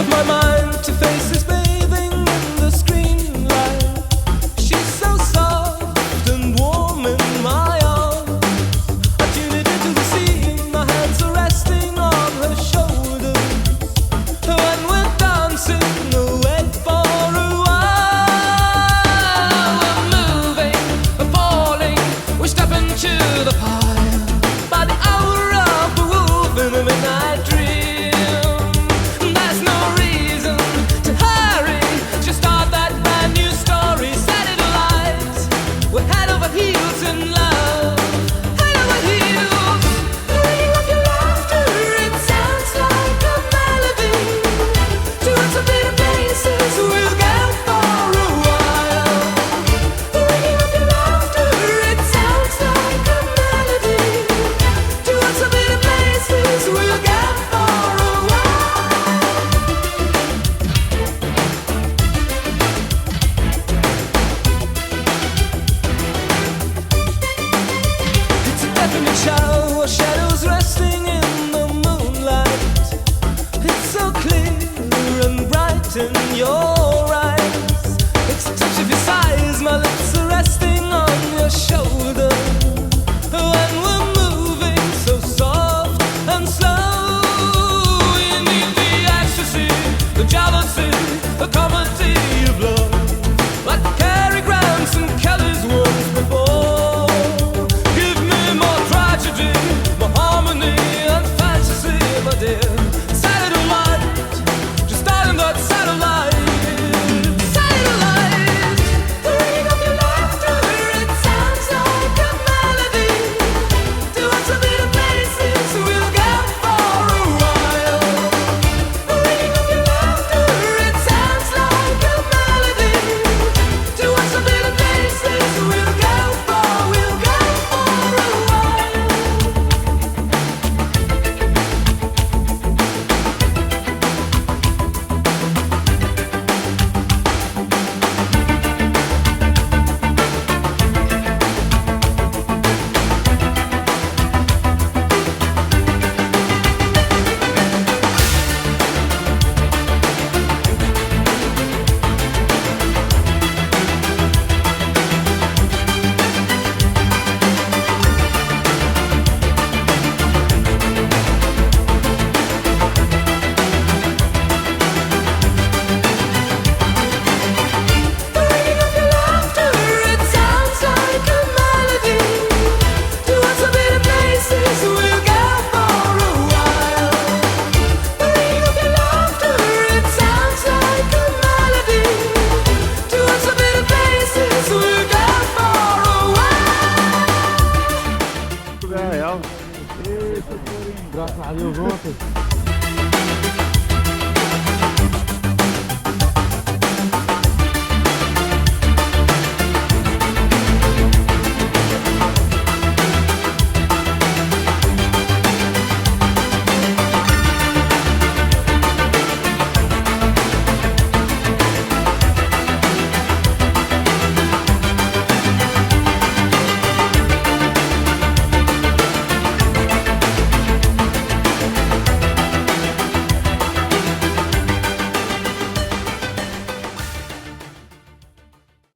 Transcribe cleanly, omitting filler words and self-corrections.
of my mind to faces bathing in the screen light. She's so soft and warm in my arms. I tune it into the scene, my hands are resting on her shoulders. When we're dancing away for a while, we're moving, we're falling, we step into the pile. By the hour of the wolf in the midnight dream. Shower, shadows resting in the moonlight. It's so clear and bright in your eyes. It's a touch of your size, my lips are resting on your shoulder. When we're moving so soft and slow, you need the ecstasy, the jealousy, the comedy of love, like Cary Grant's and Kelly's once before. My harmony and fantasy, my dear. Satellite, just starting that satellite. Satellite, the ring of your laughter, it sounds like a melody. To us a bit of places we'll go for a while. The ring of your laughter, it sounds like a melody. To us a bit of places we'll go for a while. Graças a Deus ontem